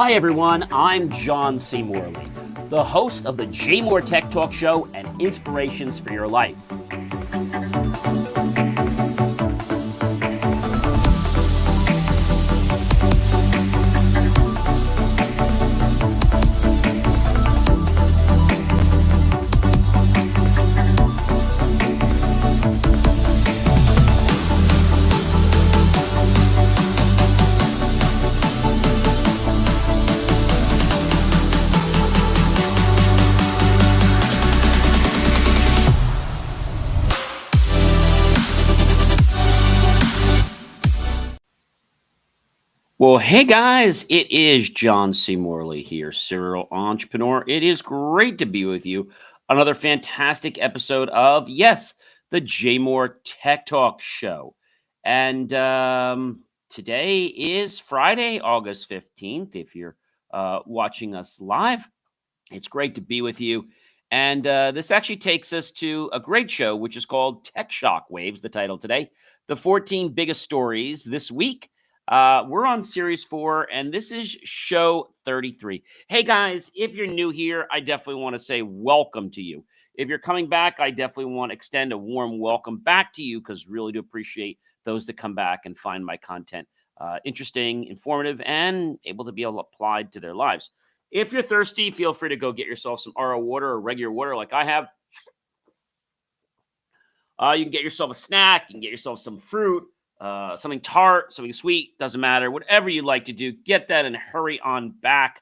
Hi everyone, I'm John C. Morley, the host of the J Moore Tech Talk Show and Inspirations for Your Life. Well, hey guys, it is John C. Morley here, serial entrepreneur. It is great to be with you. Another fantastic episode of, yes, the J Moore Tech Talk Show. And today is Friday, August 15th. If you're watching us live, it's great to be with you. And this actually takes us to a great show, which is called Tech Shockwaves, the title today. The 14 biggest stories this week. We're on series 4, and this is show 33. Hey guys, if you're new here, I definitely want to say welcome to you. If you're coming back, I definitely want to extend a warm welcome back to you because really do appreciate those that come back and find my content interesting, informative, and able to be applied to their lives. If you're thirsty, feel free to go get yourself some RO water or regular water like I have. You can get yourself a snack. You can get yourself some fruit, something tart, something sweet. Doesn't matter. Whatever you like to do, get that and hurry on back.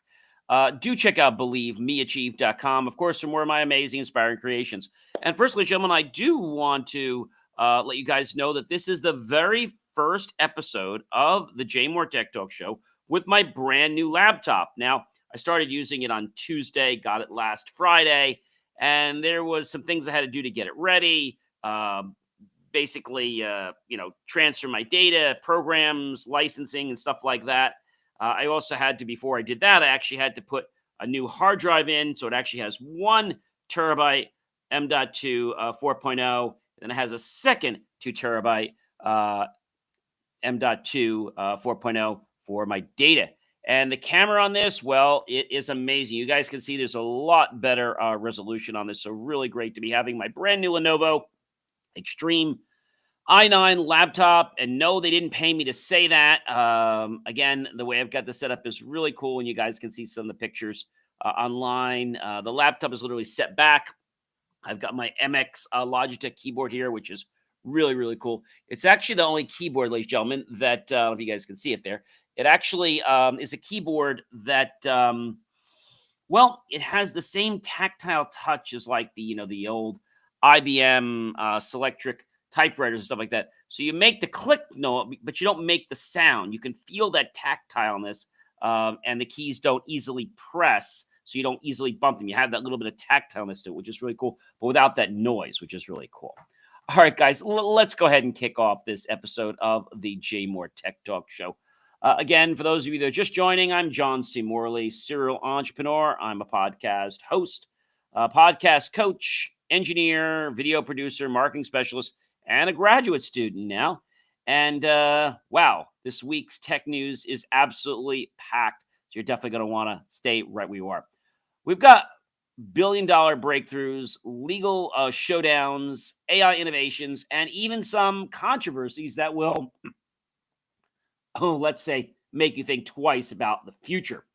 Do check out believemeachieve.com, of course, for more of my amazing, inspiring creations. And firstly, gentlemen, I do want to let you guys know that this is the very first episode of the J Moore Tech Talk Show with my brand new laptop. Now, I started using it on Tuesday, got it last Friday, and there was some things I had to do to get it ready. Basically, transfer my data, programs, licensing, and stuff like that. I also had to, before I did that, I actually had to put a new hard drive in. So it actually has 1 terabyte M.2 4.0, and then it has a second 2 terabyte M.2 4.0 for my data. And the camera on this, well, it is amazing. You guys can see there's a lot better resolution on this. So really great to be having my brand new Lenovo Extreme i9 laptop. And no, they didn't pay me to say that. Again, the way I've got this set up is really cool. And you guys can see some of the pictures online. The laptop is literally set back. I've got my MX Logitech keyboard here, which is really, really cool. It's actually the only keyboard, ladies and gentlemen, that, if you guys can see it there, it actually is a keyboard that, it has the same tactile touch as like the old IBM Selectric typewriters and stuff like that. So you make the click note, but you don't make the sound. You can feel that tactileness, and the keys don't easily press, so you don't easily bump them. You have that little bit of tactileness to it, which is really cool, but without that noise, which is really cool. All right, guys, let's go ahead and kick off this episode of the J Moore Tech Talk Show. Again, for those of you that are just joining, I'm John C. Morley, serial entrepreneur. I'm a podcast host, podcast coach, engineer, video producer, marketing specialist, and a graduate student now. And wow, this week's tech news is absolutely packed. So you're definitely going to want to stay right where you are. We've got billion-dollar breakthroughs, legal showdowns, AI innovations, and even some controversies that will, let's say, make you think twice about the future.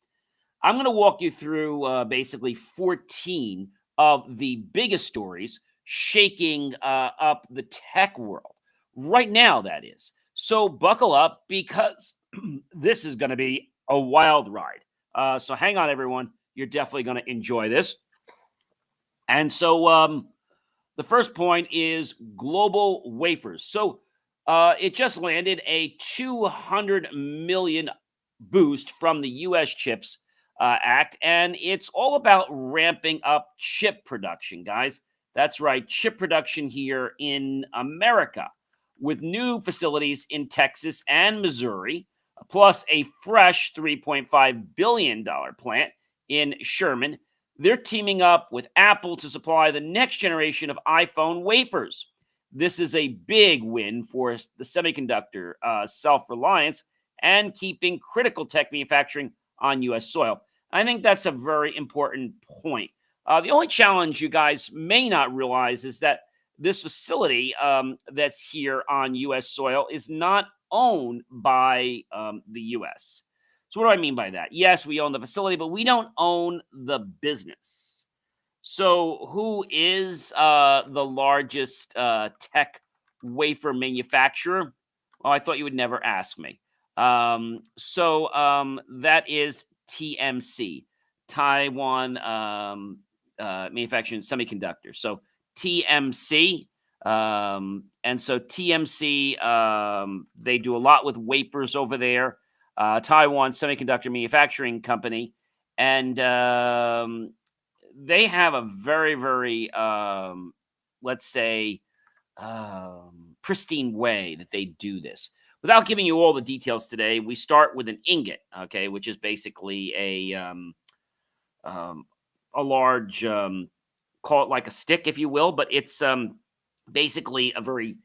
I'm going to walk you through basically 14 of the biggest stories shaking up the tech world right now, that is. So buckle up because this is going to be a wild ride. So hang on, everyone. You're definitely going to enjoy this. And so the first point is global wafers. So it just landed a $200 million boost from the U.S. Chips Act, and it's all about ramping up chip production, guys. That's right, chip production here in America, with new facilities in Texas and Missouri, plus a fresh $3.5 billion plant in Sherman. They're teaming up with Apple to supply the next generation of iPhone wafers. This is a big win for the semiconductor self-reliance and keeping critical tech manufacturing on U.S. soil. I think that's a very important point. The only challenge you guys may not realize is that this facility that's here on U.S. soil is not owned by the U.S. So, what do I mean by that? Yes, we own the facility, but we don't own the business. So, who is the largest tech wafer manufacturer? Oh, I thought you would never ask me. That is TMC, Taiwan Manufacturing Semiconductors. So TMC, and so TMC, they do a lot with wafers over there. Taiwan Semiconductor Manufacturing Company, and they have a very, very, let's say, pristine way that they do this. Without giving you all the details today, we start with an ingot, okay, which is basically a large, call it like a stick, if you will, but it's basically a very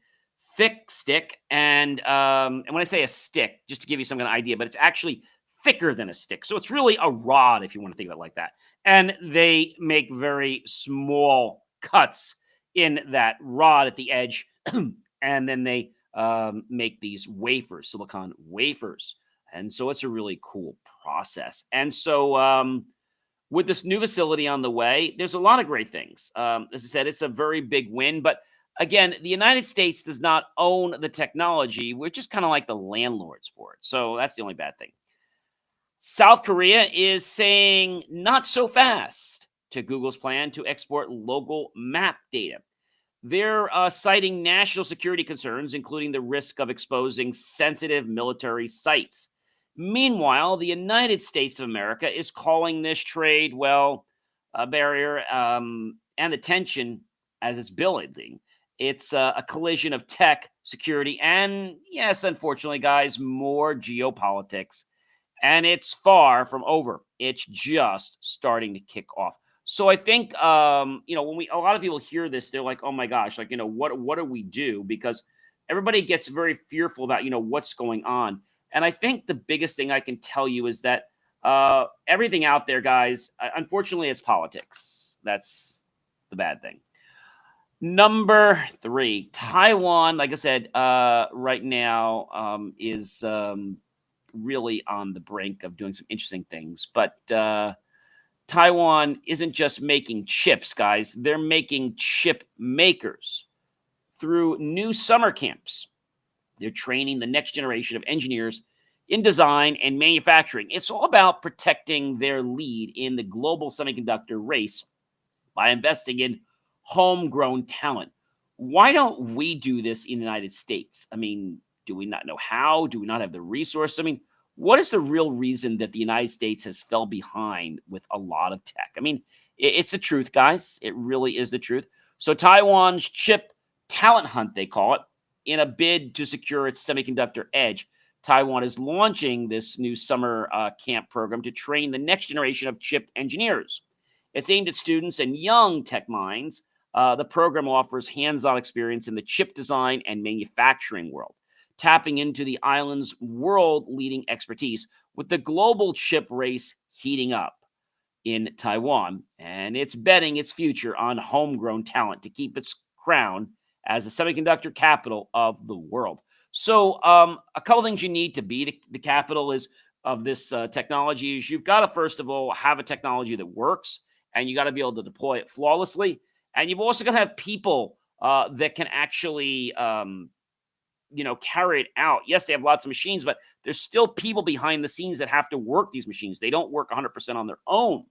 thick stick. And when I say a stick, just to give you some kind of idea, but it's actually thicker than a stick. So it's really a rod, if you want to think of it like that. And they make very small cuts in that rod at the edge, and then they make these wafers, silicon wafers. And so it's a really cool process. And so with this new facility on the way, there's a lot of great things. As I said, it's a very big win. But again, the United States does not own the technology. We're just kind of like the landlords for it. So that's the only bad thing. South Korea is saying not so fast to Google's plan to export local map data. They're citing national security concerns, including the risk of exposing sensitive military sites. Meanwhile, the United States of America is calling this trade, well, a barrier and the tension as it's building. It's a collision of tech, security, and yes, unfortunately, guys, more geopolitics. And it's far from over. It's just starting to kick off. So I think, when a lot of people hear this, they're like, oh my gosh, like, what do we do? Because everybody gets very fearful about, what's going on. And I think the biggest thing I can tell you is that everything out there, guys, unfortunately, it's politics. That's the bad thing. Number 3, Taiwan, like I said, right now is really on the brink of doing some interesting things. But Taiwan isn't just making chips, guys. They're making chip makers through new summer camps. They're training the next generation of engineers in design and manufacturing. It's all about protecting their lead in the global semiconductor race by investing in homegrown talent. Why don't we do this in the United States? I mean, do we not know how? Do we not have the resource? I mean, what is the real reason that the United States has fell behind with a lot of tech? I mean, it's the truth, guys. It really is the truth. So Taiwan's chip talent hunt, they call it, in a bid to secure its semiconductor edge, Taiwan is launching this new summer camp program to train the next generation of chip engineers. It's aimed at students and young tech minds. The program offers hands-on experience in the chip design and manufacturing world, tapping into the island's world-leading expertise with the global chip race heating up in Taiwan. And it's betting its future on homegrown talent to keep its crown as the semiconductor capital of the world. So a couple things you need to be the capital of this technology is you've got to, first of all, have a technology that works, and you got to be able to deploy it flawlessly. And you've also got to have people that can actually carry it out. Yes, they have lots of machines, but there's still people behind the scenes that have to work these machines. They don't work 100% on their own.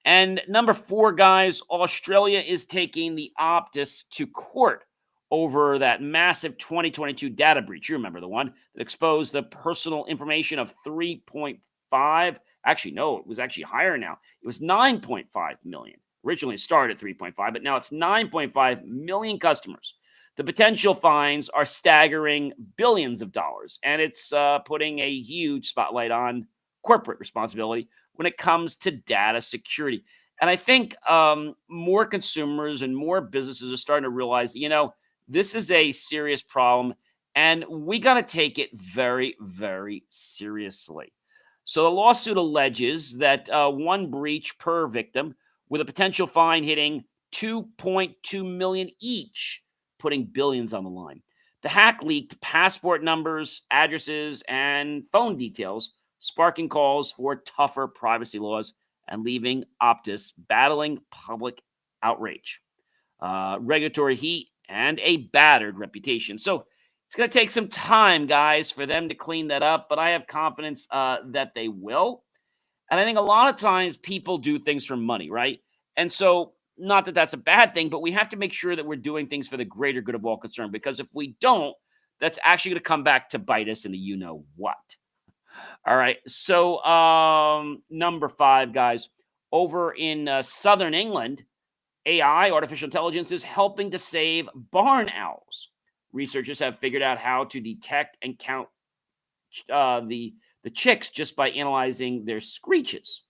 And number 4, guys, Australia is taking the Optus to court over that massive 2022 data breach. You remember the one that exposed the personal information of 3.5. Actually, no, it was actually higher now. It was 9.5 million. Originally, it started at 3.5, but now it's 9.5 million customers. The potential fines are staggering billions of dollars, and it's putting a huge spotlight on corporate responsibility when it comes to data security. And I think more consumers and more businesses are starting to realize, this is a serious problem, and we got to take it very, very seriously. So the lawsuit alleges that one breach per victim, with a potential fine hitting 2.2 million each, putting billions on the line. The hack leaked passport numbers, addresses, and phone details, sparking calls for tougher privacy laws and leaving Optus battling public outrage, regulatory heat, and a battered reputation. So it's going to take some time, guys, for them to clean that up, but I have confidence that they will. And I think a lot of times people do things for money, right? And so, not that that's a bad thing, but we have to make sure that we're doing things for the greater good of all concerned, because if we don't, that's actually going to come back to bite us in the you know what. All right. So, number 5, guys, over in southern England, AI, artificial intelligence, is helping to save barn owls. Researchers have figured out how to detect and count the chicks just by analyzing their screeches.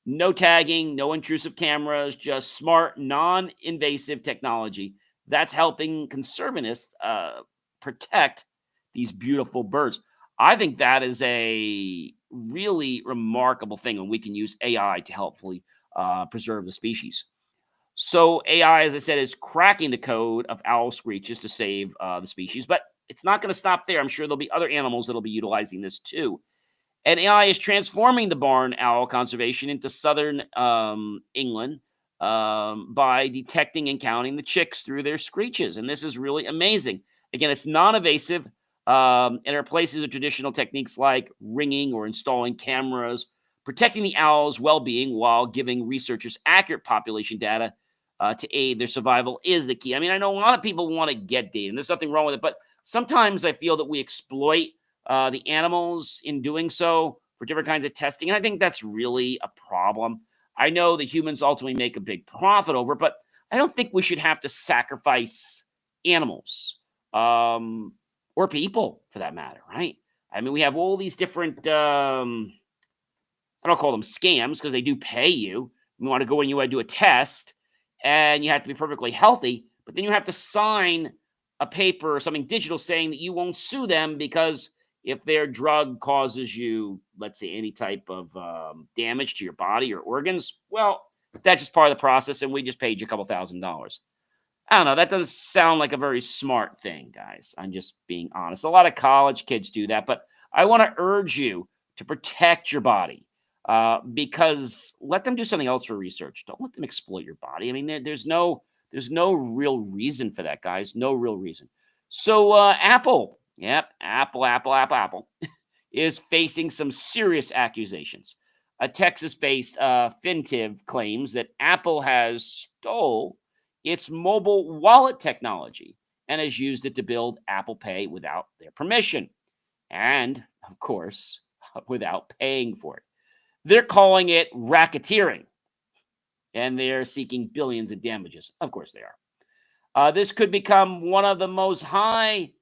No tagging, no intrusive cameras, just smart, non-invasive technology that's helping conservationists protect these beautiful birds. I think that is a really remarkable thing, and we can use AI to helpfully preserve the species. So AI, as I said, is cracking the code of owl screeches to save the species, but it's not going to stop there. I'm sure there'll be other animals that'll be utilizing this too. And AI is transforming the barn owl conservation into southern England by detecting and counting the chicks through their screeches. And this is really amazing. Again, it's non-evasive and it replaces the traditional techniques like ringing or installing cameras, protecting the owl's well-being while giving researchers accurate population data to aid their survival is the key. I mean, I know a lot of people want to get data, and there's nothing wrong with it, but sometimes I feel that we exploit the animals in doing so for different kinds of testing. And I think that's really a problem. I know that humans ultimately make a big profit over it, but I don't think we should have to sacrifice animals or people for that matter, right? I mean, we have all these different, I don't call them scams because they do pay you. You want to go in, you want to do a test, and you have to be perfectly healthy, but then you have to sign a paper or something digital saying that you won't sue them because if their drug causes you, let's say, any type of damage to your body or organs, well, that's just part of the process, and we just paid you a couple $1,000s. I don't know. That doesn't sound like a very smart thing, guys. I'm just being honest. A lot of college kids do that, but I want to urge you to protect your body because let them do something else for research. Don't let them exploit your body. I mean, there's no real reason for that, guys. No real reason. So Apple, yep, Apple, is facing some serious accusations. A Texas-based FinTiv claims that Apple has stole its mobile wallet technology and has used it to build Apple Pay without their permission, and of course, without paying for it. They're calling it racketeering, and they're seeking billions in damages. Of course, they are. This could become one of the most high-profile,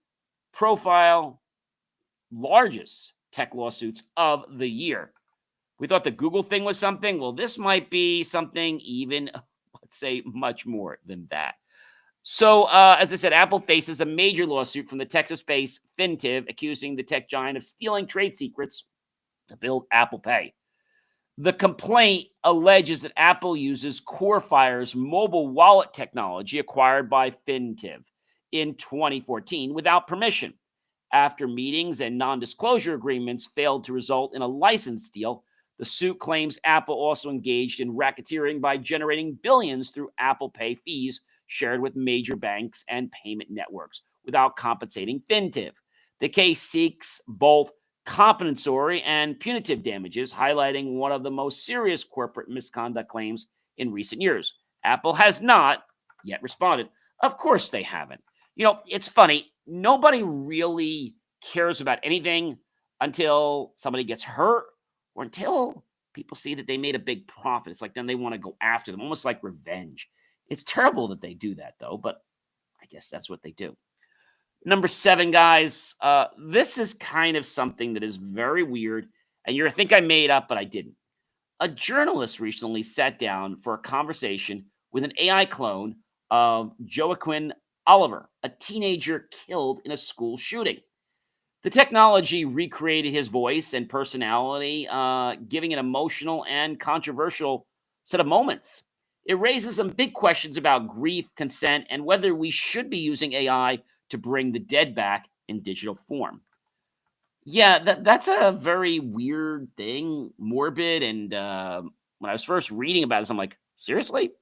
largest tech lawsuits of the year. We thought the Google thing was something. Well, this might be something even, let's say, much more than that. So, as I said, Apple faces a major lawsuit from the Texas-based FinTiv accusing the tech giant of stealing trade secrets to build Apple Pay. The complaint alleges that Apple uses Corefire's mobile wallet technology acquired by FinTiv in 2014 without permission. After meetings and non-disclosure agreements failed to result in a license deal, the suit claims Apple also engaged in racketeering by generating billions through Apple Pay fees shared with major banks and payment networks without compensating FinTiv. The case seeks both compensatory and punitive damages, highlighting one of the most serious corporate misconduct claims in recent years. Apple has not yet responded. Of course they haven't. You know, it's funny. Nobody really cares about anything until somebody gets hurt or until people see that they made a big profit. It's like then they want to go after them, almost like revenge. It's terrible that they do that, though, but I guess that's what they do. Number 7, guys. This is kind of something that is very weird, and you're going to think I made up, but I didn't. A journalist recently sat down for a conversation with an AI clone of Joaquin Oliver, a teenager killed in a school shooting. The technology recreated his voice and personality, giving an emotional and controversial set of moments. It raises some big questions about grief, consent, and whether we should be using AI to bring the dead back in digital form. Yeah, that's a very weird thing, morbid, and when I was first reading about this, I'm like, seriously?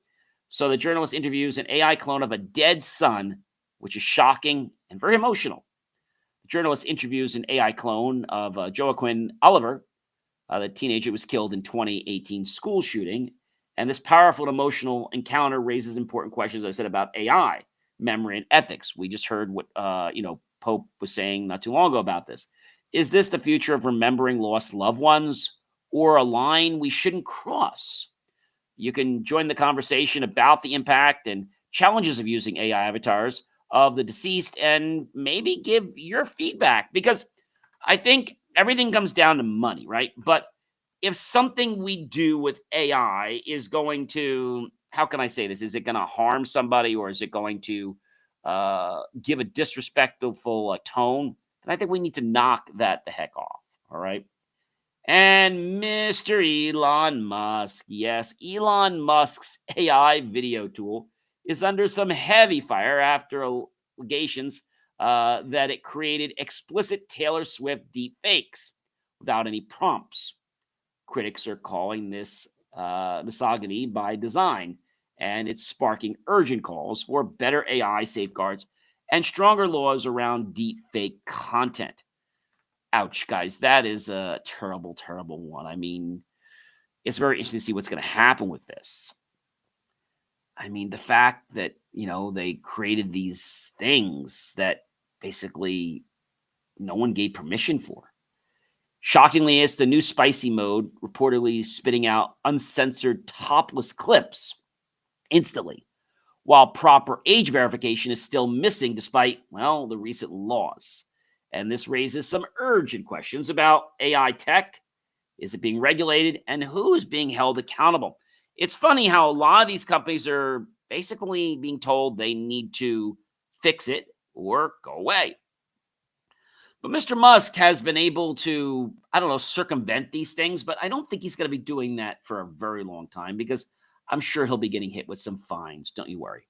So the journalist interviews an AI clone of a dead son, which is shocking and very emotional. The journalist interviews an AI clone of Joaquin Oliver, the teenager who was killed in 2018 school shooting. And this powerful and emotional encounter raises important questions, as I said, about AI, memory, and ethics. We just heard what Pope was saying not too long ago about this. Is this the future of remembering lost loved ones, or a line we shouldn't cross? You can join the conversation about the impact and challenges of using AI avatars of the deceased and maybe give your feedback, because I think everything comes down to money, right? But if something we do with AI is going to, how can I say this? Is it going to harm somebody, or is it going to give a disrespectful tone? Then I think we need to knock that the heck off. All right. And Mr. Elon Musk. Yes, Elon Musk's AI video tool is under some heavy fire after allegations that it created explicit Taylor Swift deep fakes without any prompts. Critics are calling this misogyny by design, and it's sparking urgent calls for better AI safeguards and stronger laws around deep fake content. Ouch, guys, that is a terrible, terrible one. I mean, it's very interesting to see what's going to happen with this. I mean, the fact that, they created these things that basically no one gave permission for. Shockingly, it's the new spicy mode reportedly spitting out uncensored topless clips instantly, while proper age verification is still missing despite, well, the recent laws. And this raises some urgent questions about AI tech. Is it being regulated, and who is being held accountable? It's funny how a lot of these companies are basically being told they need to fix it or go away. But Mr. Musk has been able to, I don't know, circumvent these things, but I don't think he's going to be doing that for a very long time, because I'm sure he'll be getting hit with some fines. Don't you worry.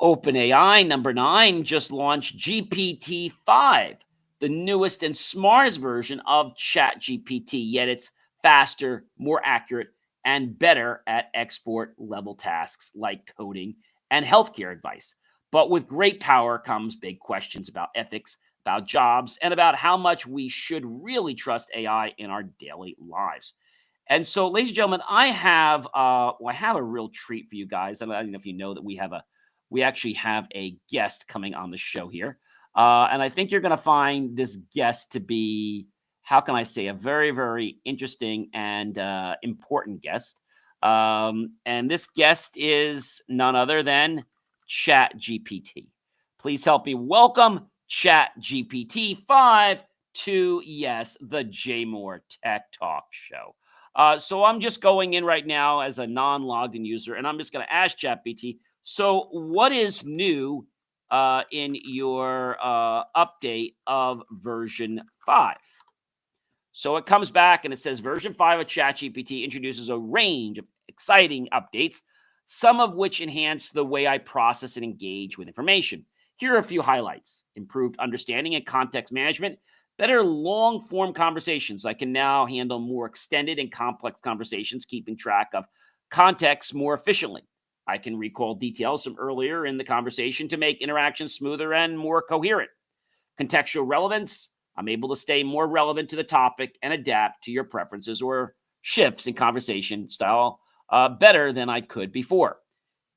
OpenAI, number 9, just launched GPT-5, the newest and smartest version of ChatGPT, yet it's faster, more accurate, and better at export level tasks like coding and healthcare advice. But with great power comes big questions about ethics, about jobs, and about how much we should really trust AI in our daily lives. And so, ladies and gentlemen, I have a real treat for you guys. I don't know if you know that we actually have a guest coming on the show here, and I think you're going to find this guest to be, how can I say, a very, very interesting and important guest. And this guest is none other than ChatGPT. Please help me welcome ChatGPT 5 to, yes, the J Moore Tech Talk Show. So I'm just going in right now as a non-logged in user, and I'm just going to ask ChatGPT, so what is new in your update of version 5? So it comes back and it says version 5 of ChatGPT introduces a range of exciting updates, some of which enhance the way I process and engage with information. Here are a few highlights: improved understanding and context management, better long form conversations. I can now handle more extended and complex conversations, keeping track of context more efficiently. I can recall details from earlier in the conversation to make interactions smoother and more coherent. Contextual relevance: I'm able to stay more relevant to the topic and adapt to your preferences or shifts in conversation style better than I could before.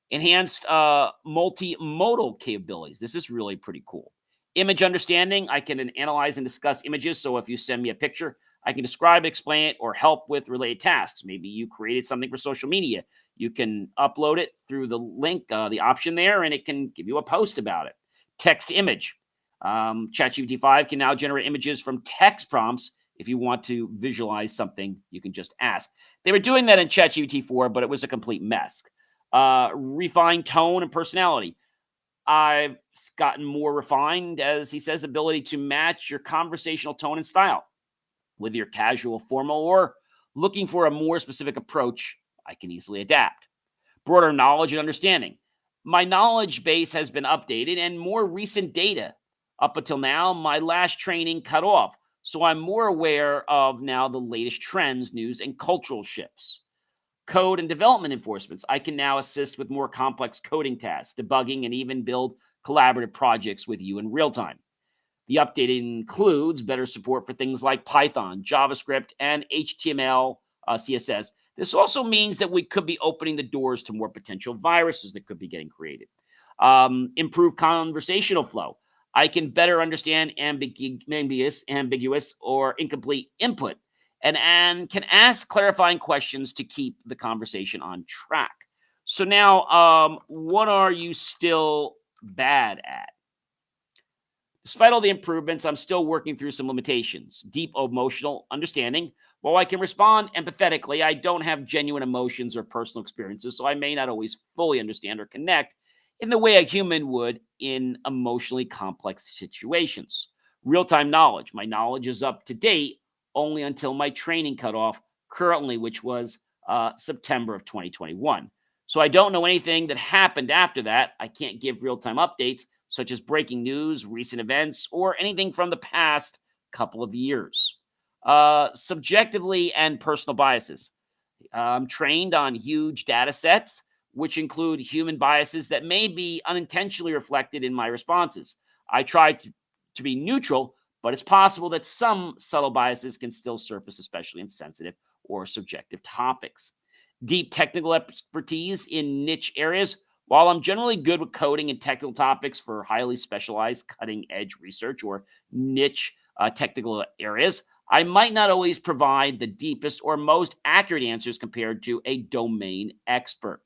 Enhanced multimodal capabilities. This is really pretty cool. Image understanding: I can analyze and discuss images. So if you send me a picture, I can describe, explain it, or help with related tasks. Maybe you created something for social media. You can upload it through the link, the option there, and it can give you a post about it. Text to image. ChatGPT 5 can now generate images from text prompts. If you want to visualize something, you can just ask. They were doing that in ChatGPT 4, but it was a complete mess. Refined tone and personality. I've gotten more refined, as he says, ability to match your conversational tone and style. Whether you're casual, formal, or looking for a more specific approach, I can easily adapt. Broader knowledge and understanding. My knowledge base has been updated and more recent data. Up until now, my last training cut off, so I'm more aware of now the latest trends, news, and cultural shifts. Code and development enforcements. I can now assist with more complex coding tasks, debugging, and even build collaborative projects with you in real time. The update includes better support for things like Python, JavaScript, and HTML, CSS. This also means that we could be opening the doors to more potential viruses that could be getting created. Improve conversational flow. I can better understand ambiguous or incomplete input and can ask clarifying questions to keep the conversation on track. So now, what are you still bad at? Despite all the improvements, I'm still working through some limitations. Deep emotional understanding. While I can respond empathetically, I don't have genuine emotions or personal experiences, so I may not always fully understand or connect in the way a human would in emotionally complex situations. Real time knowledge. My knowledge is up to date only until my training cutoff currently, which was September of 2021. So I don't know anything that happened after that. I can't give real time updates such as breaking news, recent events, or anything from the past couple of years. Subjectively and personal biases. I'm trained on huge data sets, which include human biases that may be unintentionally reflected in my responses. I try to be neutral, but it's possible that some subtle biases can still surface, especially in sensitive or subjective topics. Deep technical expertise in niche areas. While I'm generally good with coding and technical topics for highly specialized cutting edge research or niche technical areas, I might not always provide the deepest or most accurate answers compared to a domain expert.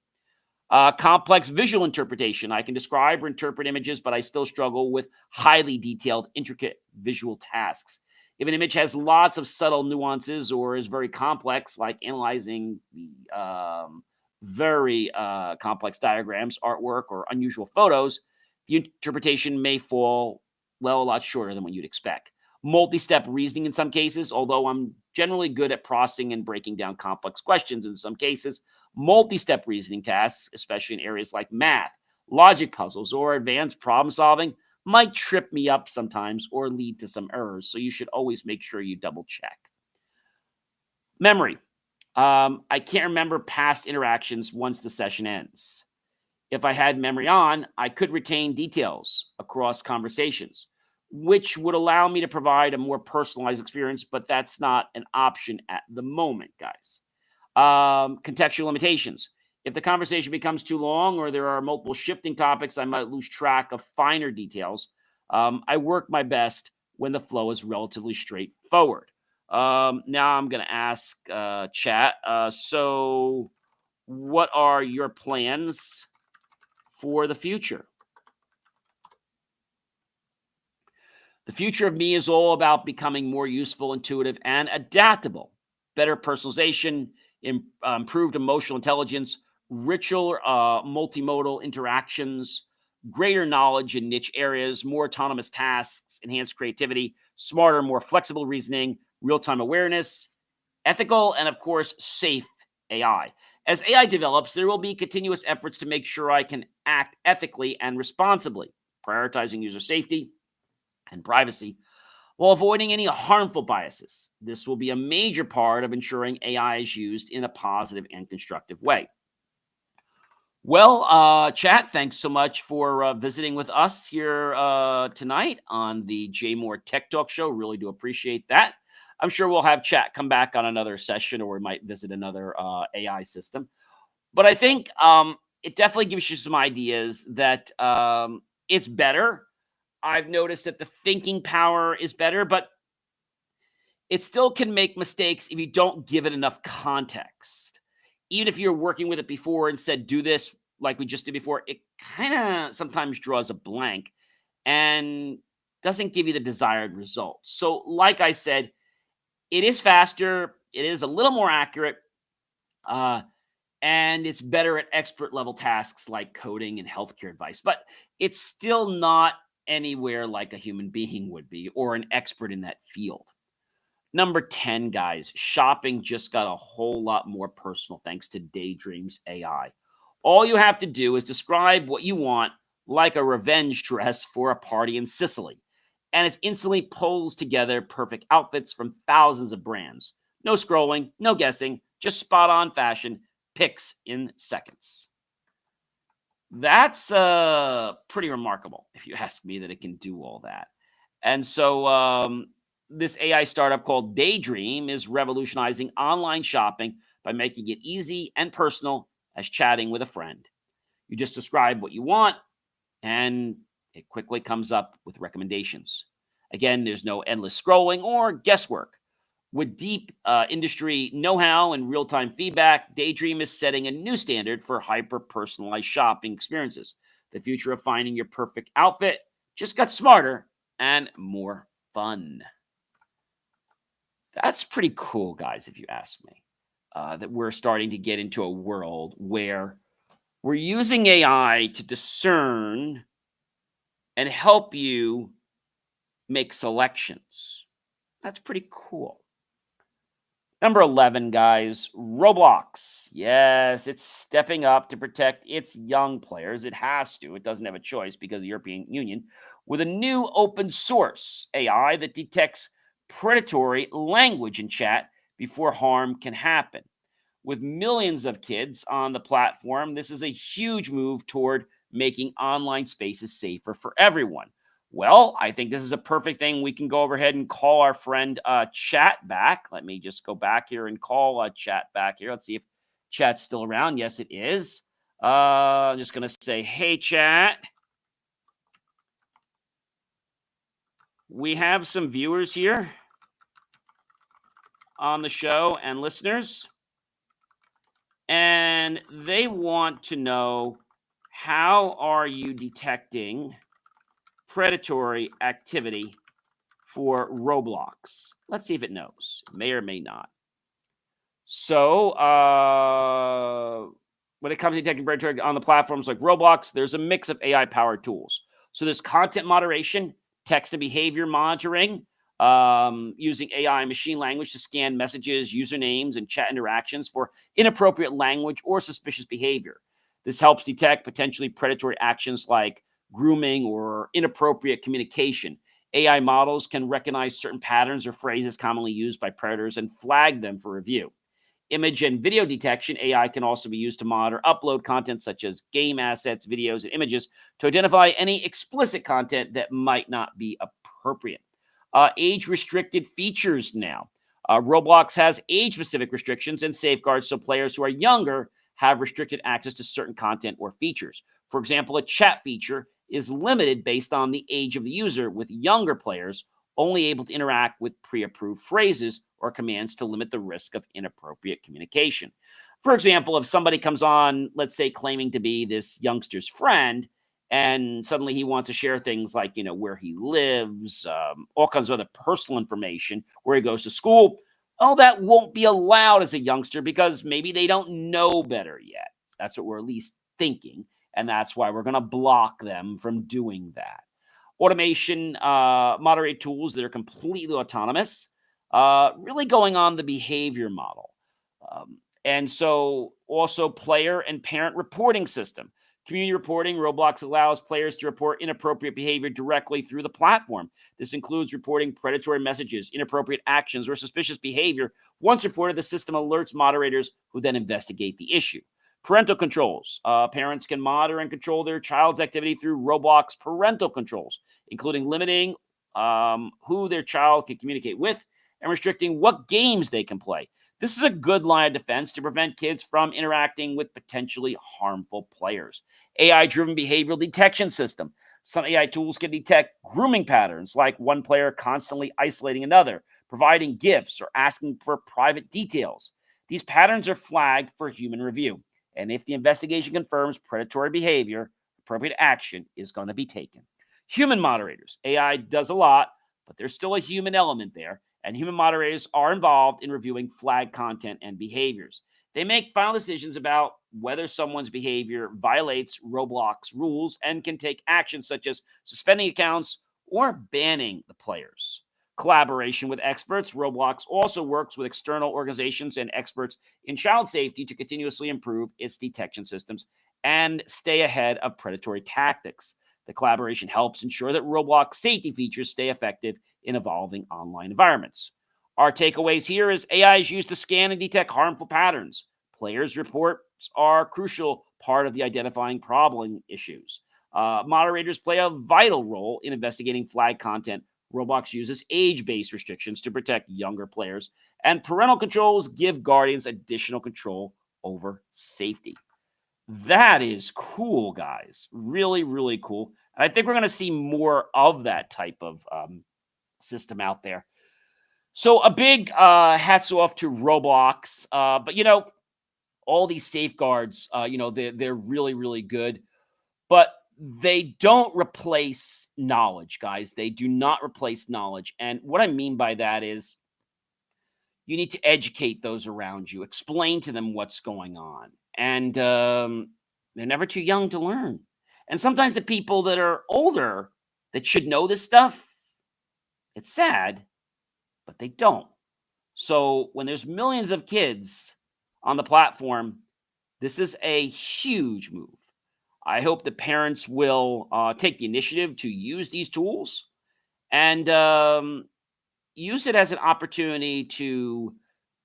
Complex visual interpretation. I can describe or interpret images, but I still struggle with highly detailed, intricate visual tasks. If an image has lots of subtle nuances or is very complex, like analyzing the very complex diagrams, artwork, or unusual photos, the interpretation may fall, well, a lot shorter than what you'd expect. Multi-step reasoning in some cases, although I'm generally good at processing and breaking down complex questions in some cases, multi-step reasoning tasks, especially in areas like math, logic puzzles, or advanced problem solving, might trip me up sometimes or lead to some errors. So you should always make sure you double check. Memory. I can't remember past interactions once the session ends. If I had memory on, I could retain details across conversations, which would allow me to provide a more personalized experience, but that's not an option at the moment, guys. Contextual limitations. If the conversation becomes too long or there are multiple shifting topics, I might lose track of finer details. I work my best when the flow is relatively straightforward. Now I'm going to ask chat. So, what are your plans for the future? The future of me is all about becoming more useful, intuitive, and adaptable. Better personalization, improved emotional intelligence, richer multimodal interactions, greater knowledge in niche areas, more autonomous tasks, enhanced creativity, smarter, more flexible reasoning, real time awareness, ethical, and of course, safe AI. As AI develops, there will be continuous efforts to make sure I can act ethically and responsibly, prioritizing user safety and privacy while avoiding any harmful biases. This will be a major part of ensuring AI is used in a positive and constructive way. Well, chat, thanks so much for visiting with us here tonight on the J Moore Tech Talk Show. Really do appreciate that. I'm sure we'll have chat come back on another session, or we might visit another AI system. But I think it definitely gives you some ideas that it's better. I've noticed that the thinking power is better, but it still can make mistakes if you don't give it enough context. Even if you're working with it before and said, do this like we just did before, it kind of sometimes draws a blank and doesn't give you the desired result. So, like I said, it is faster, it is a little more accurate, and it's better at expert level tasks like coding and healthcare advice, but it's still not anywhere like a human being would be or an expert in that field. Number 10, guys, shopping just got a whole lot more personal thanks to Daydream's AI. All you have to do is describe what you want, like a revenge dress for a party in Sicily, and it instantly pulls together perfect outfits from thousands of brands. No scrolling, no guessing, just spot on fashion, picks in seconds. That's pretty remarkable, if you ask me, that it can do all that. And so, this AI startup called Daydream is revolutionizing online shopping by making it easy and personal as chatting with a friend. You just describe what you want, and it quickly comes up with recommendations. Again, there's no endless scrolling or guesswork. With deep industry know how and real time feedback, Daydream is setting a new standard for hyper personalized shopping experiences. The future of finding your perfect outfit just got smarter and more fun. That's pretty cool, guys, if you ask me. That we're starting to get into a world where we're using AI to discern and help you make selections. That's pretty cool. Number 11, guys, Roblox. Yes, it's stepping up to protect its young players. It has to. It doesn't have a choice because of the European Union with a new open source AI that detects predatory language in chat before harm can happen. With millions of kids on the platform, this is a huge move toward making online spaces safer for everyone. Well, I think this is a perfect thing. We can go overhead and call our friend Chat back. Let me just go back here and call Chat back here. Let's see if Chat's still around. Yes, it is. I'm just going to say, hey, Chat. We have some viewers here on the show and listeners, and they want to know, how are you detecting predatory activity for Roblox? Let's see if it knows. It may or may not. So, when it comes to detecting predatory on the platforms like Roblox, there's a mix of AI-powered tools. So there's content moderation, text and behavior monitoring, using AI and machine language to scan messages, usernames, and chat interactions for inappropriate language or suspicious behavior. This helps detect potentially predatory actions like grooming or inappropriate communication. AI models can recognize certain patterns or phrases commonly used by predators and flag them for review. Image and video detection, AI can also be used to monitor upload content such as game assets, videos, and images to identify any explicit content that might not be appropriate. Age-restricted features now. Roblox has age-specific restrictions and safeguards, so players who are younger have restricted access to certain content or features. For example, a chat feature is limited based on the age of the user, with younger players only able to interact with pre-approved phrases or commands to limit the risk of inappropriate communication. For example, if somebody comes on, let's say, claiming to be this youngster's friend, and suddenly he wants to share things like, where he lives, all kinds of other personal information, where he goes to school, oh, that won't be allowed as a youngster because maybe they don't know better yet. That's what we're at least thinking, and that's why we're going to block them from doing that. Automation, moderate tools that are completely autonomous, really going on the behavior model. And so also player and parent reporting system. Community reporting, Roblox allows players to report inappropriate behavior directly through the platform. This includes reporting predatory messages, inappropriate actions, or suspicious behavior. Once reported, the system alerts moderators who then investigate the issue. Parental controls. Parents can monitor and control their child's activity through Roblox parental controls, including limiting who their child can communicate with and restricting what games they can play. This is a good line of defense to prevent kids from interacting with potentially harmful players. AI-driven behavioral detection system. Some AI tools can detect grooming patterns, like one player constantly isolating another, providing gifts, or asking for private details. These patterns are flagged for human review, and if the investigation confirms predatory behavior, appropriate action is going to be taken. Human moderators. AI does a lot, but there's still a human element there, and human moderators are involved in reviewing flagged content and behaviors. They make final decisions about whether someone's behavior violates Roblox rules and can take actions such as suspending accounts or banning the players. Collaboration with experts. Roblox also works with external organizations and experts in child safety to continuously improve its detection systems and stay ahead of predatory tactics. The collaboration helps ensure that Roblox safety features stay effective in evolving online environments. Our takeaways here is AI is used to scan and detect harmful patterns. Players' reports are a crucial part of the identifying problem issues. Moderators play a vital role in investigating flag content. Roblox uses age-based restrictions to protect younger players, and parental controls give guardians additional control over safety. That is cool, guys. Really, really cool. And I think we're going to see more of that type of system out there. So a big hats off to Roblox. But all these safeguards, they're really, really good. But they don't replace knowledge, guys. They do not replace knowledge. And what I mean by that is you need to educate those around you, explain to them what's going on. And they're never too young to learn. And sometimes the people that are older that should know this stuff, it's sad, but they don't. So when there's millions of kids on the platform, this is a huge move. I hope the parents will take the initiative to use these tools and use it as an opportunity to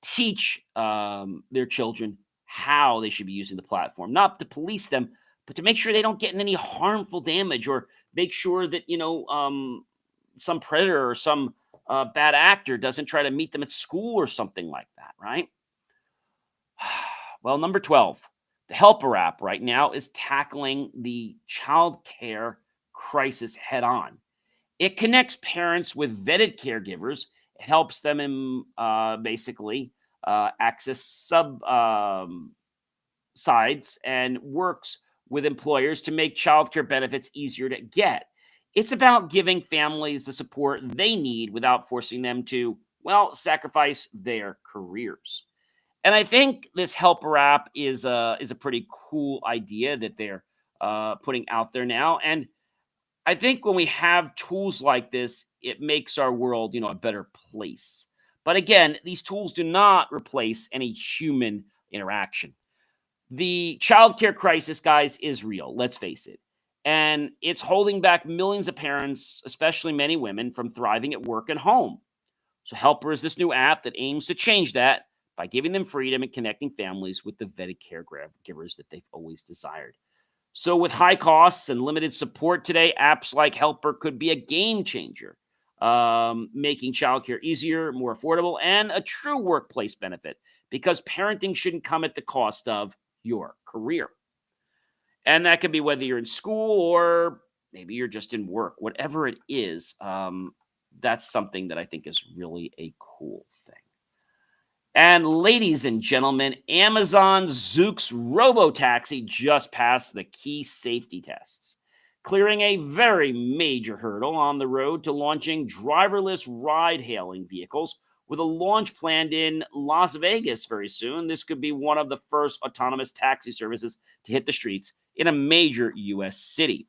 teach their children how they should be using the platform, not to police them, but to make sure they don't get in any harmful damage or make sure that, some predator or some bad actor doesn't try to meet them at school or something like that, right? Well, number 12, the Helper app right now is tackling the childcare crisis head on. It connects parents with vetted caregivers. It helps them basically access sub sides and works with employers to make childcare benefits easier to get. It's about giving families the support they need without forcing them to, well, sacrifice their careers. And I think this helper app is a pretty cool idea that they're putting out there now. And I think when we have tools like this, it makes our world, a better place. But again, these tools do not replace any human interaction. The childcare crisis, guys, is real. Let's face it. And it's holding back millions of parents, especially many women, from thriving at work and home. So Helper is this new app that aims to change that by giving them freedom and connecting families with the vetted caregivers that they've always desired. So with high costs and limited support today, apps like Helper could be a game changer, making childcare easier, more affordable, and a true workplace benefit because parenting shouldn't come at the cost of your career. And that could be whether you're in school or maybe you're just in work, whatever it is. That's something that I think is really a cool thing. And ladies and gentlemen, Amazon's Zoox robotaxi just passed the key safety tests, clearing a very major hurdle on the road to launching driverless ride-hailing vehicles with a launch planned in Las Vegas very soon. This could be one of the first autonomous taxi services to hit the streets in a major U.S. city.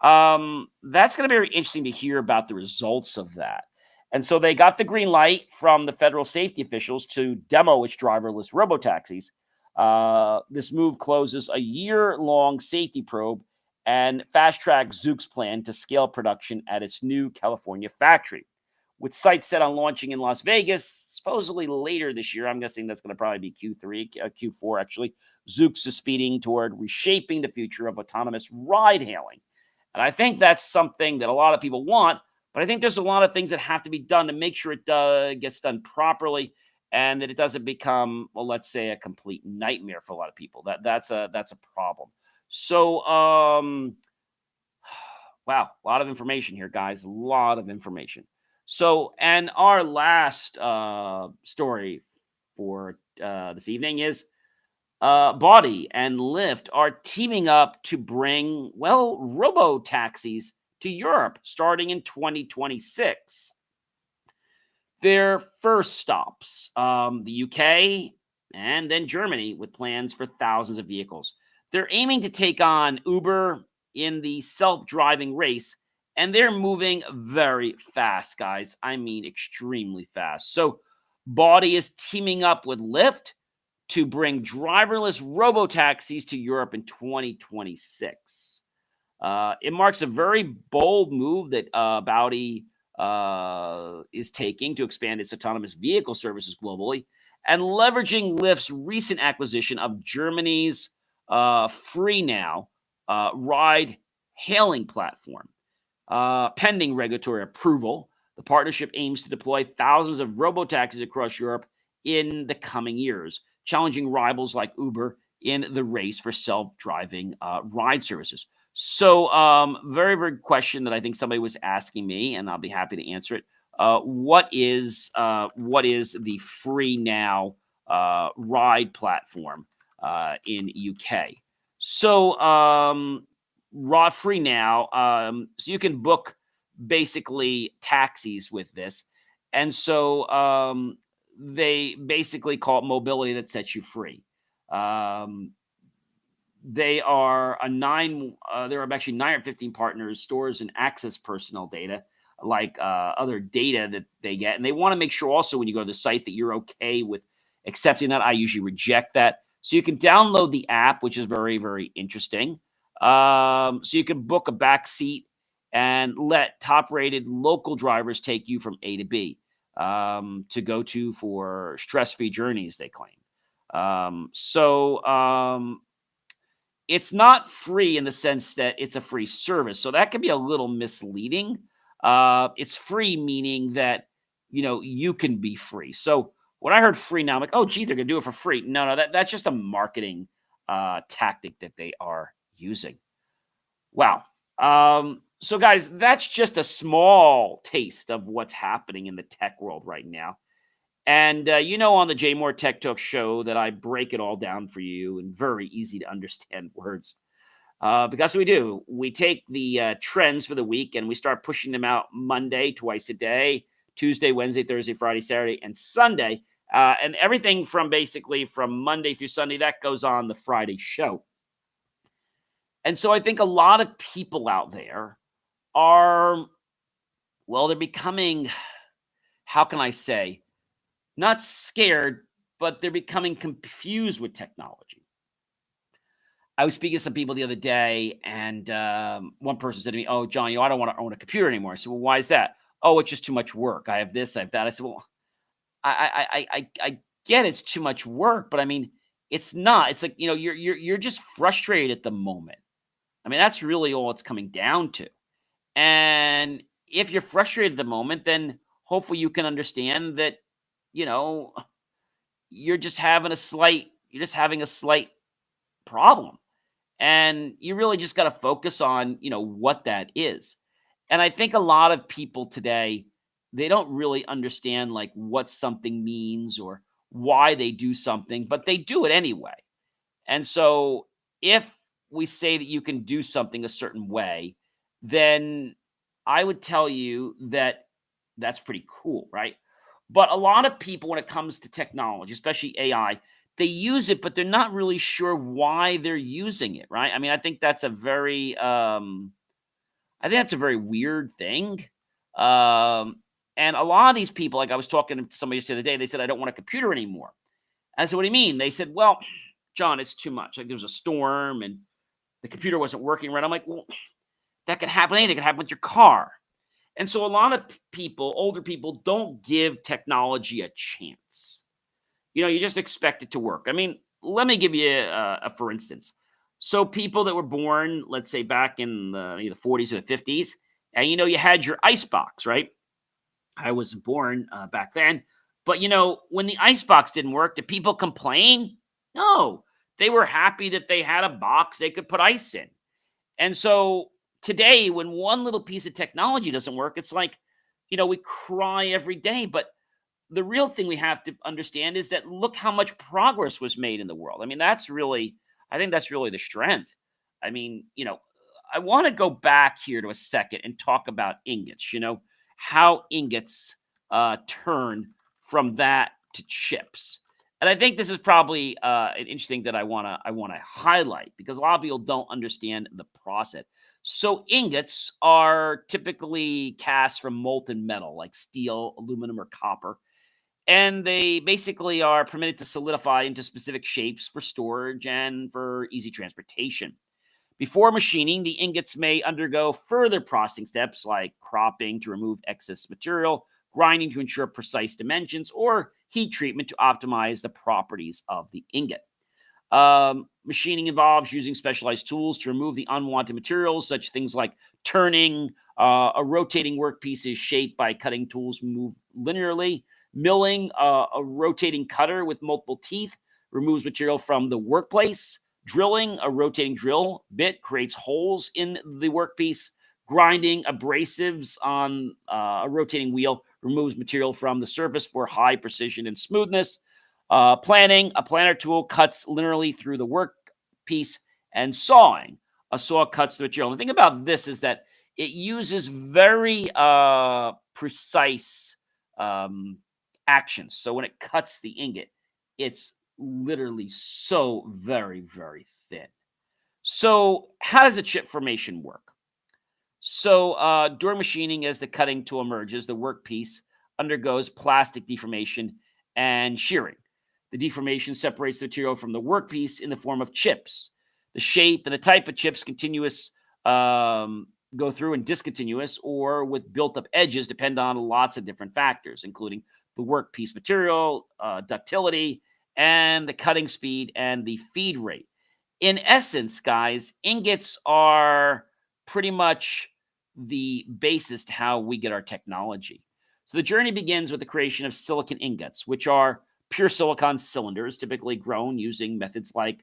That's going to be very interesting to hear about the results of that. And so they got the green light from the federal safety officials to demo its driverless robotaxis. This move closes a year-long safety probe and fast-track Zoox plan to scale production at its new California factory. With sights set on launching in Las Vegas, supposedly later this year, I'm guessing that's going to probably be Q4 actually, Zoox is speeding toward reshaping the future of autonomous ride-hailing. And I think that's something that a lot of people want, but I think there's a lot of things that have to be done to make sure it gets done properly and that it doesn't become, well, let's say, a complete nightmare for a lot of people. That's a problem. So, wow, a lot of information here, guys. A lot of information. So, and our last story for this evening is Body and Lyft are teaming up to bring, well, robotaxis to Europe starting in 2026. Their first stops, the UK and then Germany with plans for thousands of vehicles. They're aiming to take on Uber in the self-driving race, and they're moving very fast, guys. I mean, extremely fast. So, Body is teaming up with Lyft to bring driverless robotaxis to Europe in 2026. It marks a very bold move that Body is taking to expand its autonomous vehicle services globally and leveraging Lyft's recent acquisition of Germany's Free Now ride hailing platform. Pending regulatory approval, the partnership aims to deploy thousands of robotaxis across Europe in the coming years, challenging rivals like Uber in the race for self-driving ride services. So, very, very good question that I think somebody was asking me, and I'll be happy to answer it. What is the Free Now ride platform in UK? So, Raw Free Now, so you can book basically taxis with this, and so they basically call it mobility that sets you free. Um, they are a there are actually 9 or 15 partners, stores, and access personal data, like other data that they get. And they want to make sure also when you go to the site that you're okay with accepting that. I usually reject that. So you can download the app, which is very, very interesting. So you can book a back seat and let top-rated local drivers take you from A to B to go to for stress-free journeys, they claim. It's not free in the sense that it's a free service. So that can be a little misleading. It's free meaning that, you can be free. So when I heard free now, I'm like, oh, gee, they're going to do it for free. No, that's just a marketing tactic that they are using. Wow. So guys, that's just a small taste of what's happening in the tech world right now. And on the J Moore Tech Talk show that I break it all down for you in very easy to understand words. Because we do. We take the trends for the week and we start pushing them out Monday, twice a day, Tuesday, Wednesday, Thursday, Friday, Saturday, and Sunday. And everything from Monday through Sunday, that goes on the Friday show. And so I think a lot of people out there are, well, they're becoming, how can I say, not scared, but they're becoming confused with technology. I was speaking to some people the other day, and one person said to me, "Oh, John, I don't want to own a computer anymore." I said, "Well, why is that?" "Oh, it's just too much work. I have this, I have that." I said, "Well, I get it's too much work, but I mean, it's not. It's like you're just frustrated at the moment. I mean, that's really all it's coming down to. And if you're frustrated at the moment, then hopefully you can understand that, you know, you're just having a slight problem. And you really just got to focus on, what that is. And I think a lot of people today, they don't really understand like what something means or why they do something, but they do it anyway. And so if we say that you can do something a certain way, then I would tell you that that's pretty cool, right? But a lot of people, when it comes to technology, especially AI, they use it, but they're not really sure why they're using it, right? I mean, I think that's a very weird thing. And a lot of these people, like I was talking to somebody just the other day, they said, I don't want a computer anymore. I said, what do you mean? They said, well, John, it's too much. Like there was a storm and the computer wasn't working right. I'm like, well, that can happen. Anything can happen with your car. And so a lot of people, older people, don't give technology a chance. You just expect it to work. I mean, let me give you a for instance. So people that were born, let's say back in the 40s or the 50s, and you had your ice box, right? I was born back then. But when the ice box didn't work, did people complain? No. They were happy that they had a box they could put ice in. And so today, when one little piece of technology doesn't work, it's like, we cry every day. But the real thing we have to understand is that look how much progress was made in the world. I mean, I think that's really the strength. I mean, I want to go back here to a second and talk about ingots, how ingots turn from that to chips. And I think this is probably an interesting that I wanna highlight because a lot of people don't understand the process. So ingots are typically cast from molten metal like steel, aluminum, or copper, and they basically are permitted to solidify into specific shapes for storage and for easy transportation. Before machining, the ingots may undergo further processing steps like cropping to remove excess material, grinding to ensure precise dimensions, or heat treatment to optimize the properties of the ingot. Machining involves using specialized tools to remove the unwanted materials, such things like turning. A rotating workpiece is shaped by cutting tools move linearly. Milling, a rotating cutter with multiple teeth, removes material from the workplace. Drilling, a rotating drill bit, creates holes in the workpiece. Grinding, abrasives on a rotating wheel, removes material from the surface for high precision and smoothness. Planning, a planner tool cuts linearly through the workpiece, and sawing, a saw cuts the material. The thing about this is that it uses very precise um, actions. So when it cuts the ingot, it's literally so very, very thin. So, how does the chip formation work? So, during machining, as the cutting tool emerges, the workpiece undergoes plastic deformation and shearing. The deformation separates the material from the workpiece in the form of chips. The shape and the type of chips, continuous, go through, and discontinuous, or with built up edges, depend on lots of different factors, including the workpiece material, ductility, and the cutting speed and the feed rate. In essence, guys, ingots are pretty much the basis to how we get our technology. So the journey begins with the creation of silicon ingots, which are pure silicon cylinders, typically grown using methods like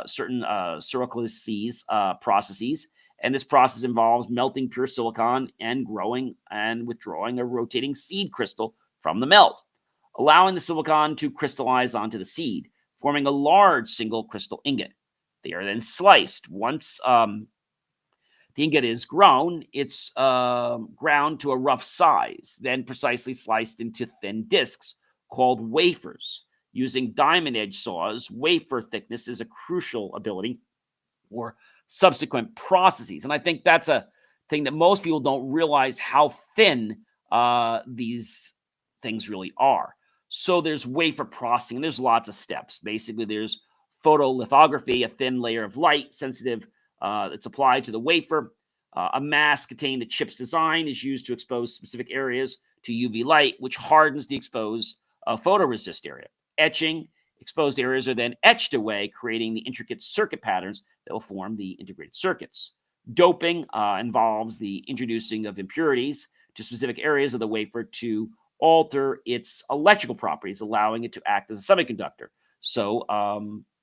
certain Syracuse processes. And this process involves melting pure silicon and growing and withdrawing a rotating seed crystal from the melt, allowing the silicon to crystallize onto the seed, forming a large single crystal ingot. They are then sliced. Once the ingot is grown, it's ground to a rough size, then precisely sliced into thin discs called wafers. Using diamond edge saws, wafer thickness is a crucial ability for subsequent processes. And I think that's a thing that most people don't realize how thin these things really are. So there's wafer processing, and there's lots of steps. Basically, there's photolithography, a thin layer of light sensitive that's applied to the wafer. A mask containing the chip's design is used to expose specific areas to UV light, which hardens the exposed photoresist area. Etching, exposed areas are then etched away, creating the intricate circuit patterns that will form the integrated circuits. Doping involves the introducing of impurities to specific areas of the wafer to alter its electrical properties, allowing it to act as a semiconductor. So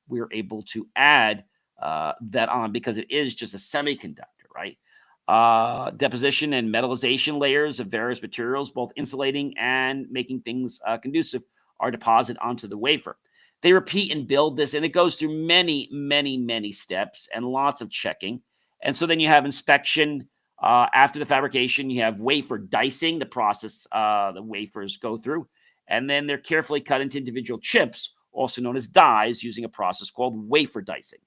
we're able to add that on because it is just a semiconductor, right? Deposition and metallization layers of various materials, both insulating and making things conducive, are deposited onto the wafer. They repeat and build this, and it goes through many, many, many steps and lots of checking. And so then you have inspection. After the fabrication, you have wafer dicing, the process the wafers go through. And then they're carefully cut into individual chips, also known as dies, using a process called wafer dicing.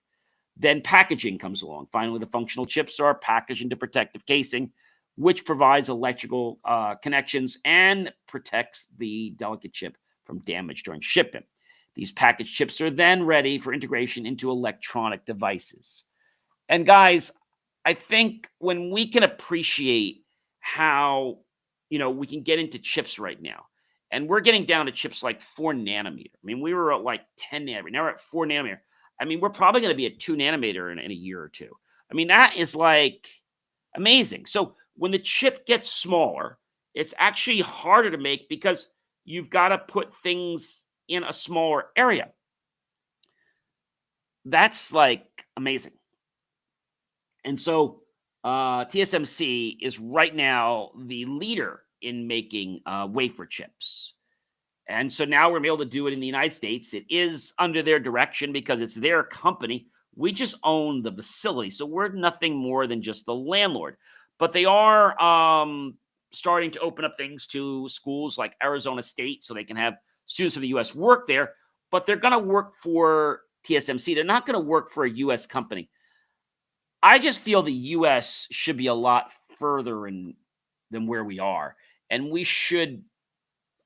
Then packaging comes along. Finally, the functional chips are packaged into protective casing, which provides electrical connections and protects the delicate chip from damage during shipment. These packaged chips are then ready for integration into electronic devices. And guys, I think when we can appreciate how, we can get into chips right now, and we're getting down to chips like 4 nanometer. I mean, we were at like 10 nanometer. Now we're at 4 nanometer. I mean, we're probably going to be at 2 nanometer in a year or two. I mean, that is like amazing. So when the chip gets smaller, it's actually harder to make because you've got to put things in a smaller area. That's like amazing. And so TSMC is right now the leader in making wafer chips. And so now we're able to do it in the United States. It is under their direction because it's their company. We just own the facility. So we're nothing more than just the landlord. But they are starting to open up things to schools like Arizona State so they can have students from the U.S. work there. but they're going to work for TSMC. They're not going to work for a U.S. company. I just feel the U.S. should be a lot further than where we are, and we should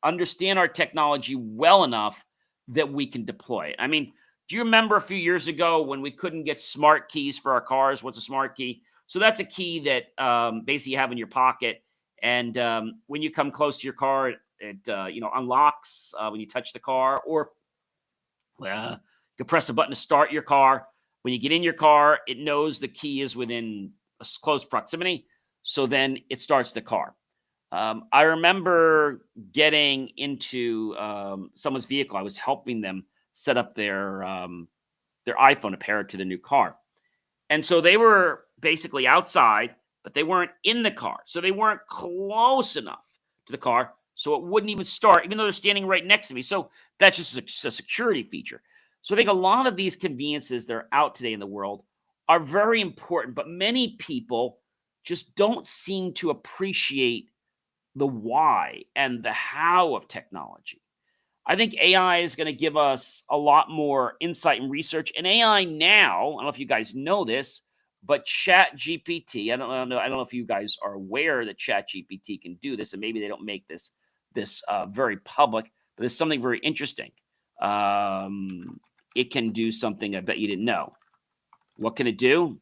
understand our technology well enough that we can deploy it. I mean, do you remember a few years ago when we couldn't get smart keys for our cars? What's a smart key? So that's a key that basically you have in your pocket, and when you come close to your car, it unlocks when you touch the car, or well, you can press a button to start your car. When you get in your car, it knows the key is within a close proximity, so then it starts the car. I remember getting into someone's vehicle. I was helping them set up their iPhone to pair it to the new car. And so they were basically outside, but they weren't in the car. So they weren't close enough to the car, so it wouldn't even start, even though they're standing right next to me. So that's just a security feature. So I think a lot of these conveniences that are out today in the world are very important, but many people just don't seem to appreciate the why and the how of technology. I think AI is going to give us a lot more insight and research. And AI now, I don't know if you guys know this, but Chat GPT, I don't know if you guys are aware that Chat GPT can do this, and maybe they don't make this very public, but it's something very interesting. It can do something I bet you didn't know. What can it do?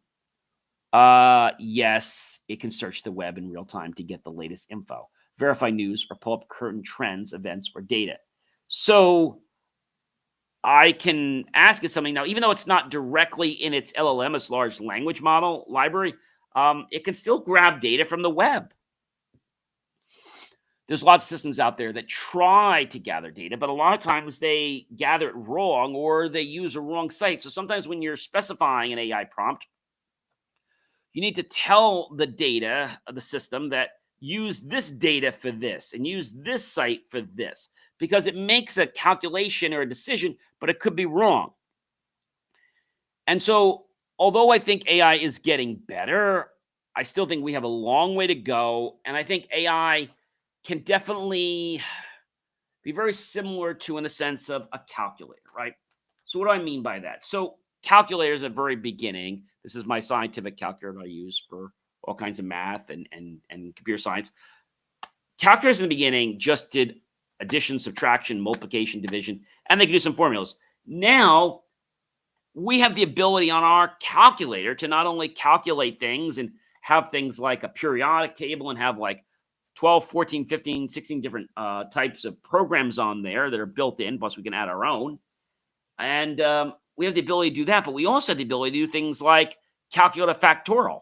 Yes, it can search the web in real time to get the latest info, verify news, or pull up current trends, events, or data. So I can ask it something now, even though it's not directly in its LLM, its large language model library, it can still grab data from the web. There's lots of systems out there that try to gather data, but a lot of times they gather it wrong or they use a wrong site. So sometimes when you're specifying an AI prompt, you need to tell the data of the system that use this data for this and use this site for this, because it makes a calculation or a decision, but it could be wrong. And so, although I think AI is getting better, I still think we have a long way to go. And I think AI can definitely be very similar to, in the sense of a calculator, right? So what do I mean by that? So calculators at the very beginning, this is my scientific calculator I use for all kinds of math and computer science. Calculators in the beginning just did addition, subtraction, multiplication, division, and they could do some formulas. Now we have the ability on our calculator to not only calculate things and have things like a periodic table and have like 12, 14, 15, 16 different types of programs on there that are built in, plus we can add our own. And we have the ability to do that, but we also have the ability to do things like calculate a factorial.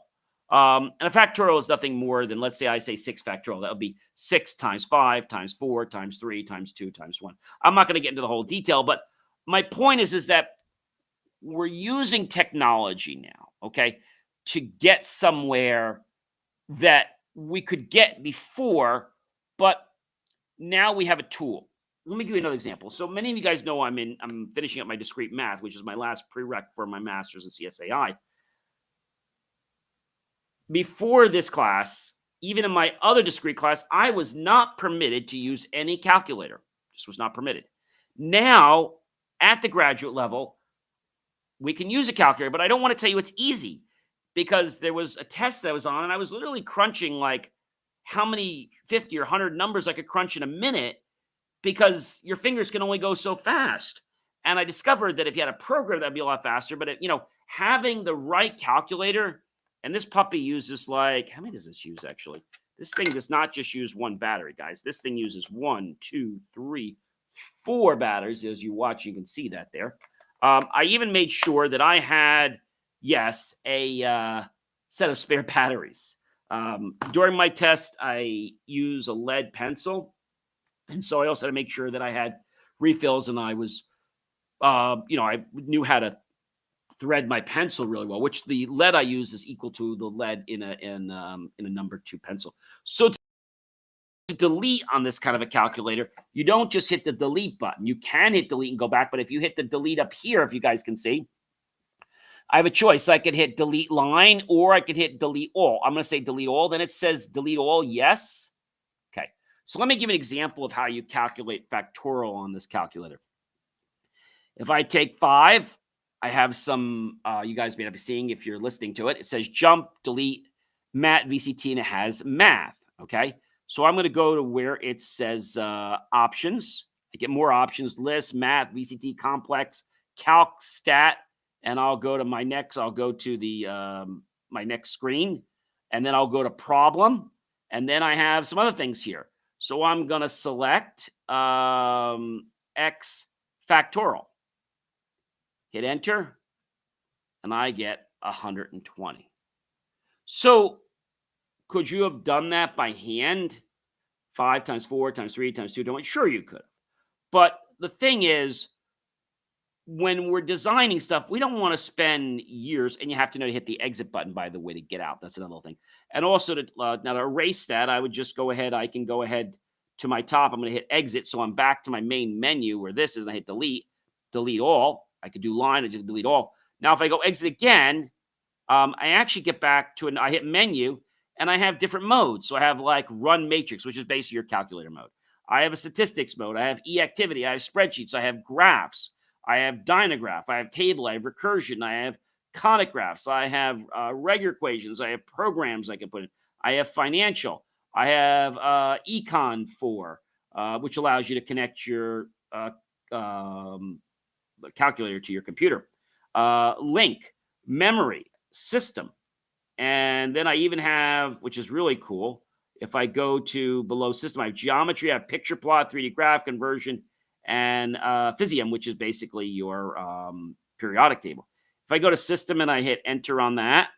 And a factorial is nothing more than, let's say I say 6 factorial. That would be 6 times 5 times 4 times 3 times 2 times 1. I'm not going to get into the whole detail, but my point is that we're using technology now, okay, to get somewhere that we could get before, but now we have a tool. Let me give you another example. So many of you guys know I'm finishing up my discrete math, which is my last prereq for my master's in CSAI. Before this class, even in my other discrete class, I was not permitted to use any calculator. Just was not permitted. Now, at the graduate level, we can use a calculator, but I don't want to tell you it's easy, because there was a test that I was on, and I was literally crunching like how many 50 or 100 numbers I could crunch in a minute, because your fingers can only go so fast. And I discovered that if you had a program, that'd be a lot faster. But having the right calculator, and this puppy uses like, how many does this use actually? This thing does not just use one battery, guys. This thing uses 1, 2, 3, 4 batteries. As you watch, you can see that there. I even made sure that I had, yes, a set of spare batteries. During my test, I use a lead pencil. And so I also had to make sure that I had refills, and I was, I knew how to thread my pencil really well, which the lead I use is equal to the lead in a number 2 pencil. So to delete on this kind of a calculator, you don't just hit the delete button. You can hit delete and go back, but if you hit the delete up here, if you guys can see, I have a choice. I could hit delete line, or I could hit delete all. I'm going to say delete all. Then it says delete all. Yes. Okay. So let me give you an example of how you calculate factorial on this calculator. If I take 5, I have some, you guys may not be seeing if you're listening to it. It says jump, delete, mat, VCT, and it has math. Okay. So I'm going to go to where it says options. I get more options, list, math, VCT, complex, calc, stat, and I'll go to my next, I'll go to the, my next screen, and then I'll go to problem. And then I have some other things here. So I'm going to select X factorial. Hit enter, and I get 120. So could you have done that by hand? 5 times 4 times 3 times 2 times 1? Sure, you could. But the thing is, when we're designing stuff, we don't want to spend years, and you have to know to hit the exit button, by the way, to get out. That's another thing. And also, now to erase that, I would just go ahead. I can go ahead to my top. I'm going to hit exit, so I'm back to my main menu where this is, and I hit delete, delete all. I could do line, I just delete all. Now, if I go exit again, I actually get back to I hit menu, and I have different modes. So I have like run matrix, which is basically your calculator mode. I have a statistics mode. I have e-activity. I have spreadsheets. I have graphs. I have dynograph. I have table. I have recursion. I have conic graphs. I have regular equations. I have programs I can put in. I have financial. I have econ 4, which allows you to connect your calculator to your computer. Link, memory, system. And then I even have, which is really cool, if I go to below system, I have geometry, I have picture plot, 3D graph conversion, and Physium, which is basically your periodic table. If I go to system and I hit enter on that,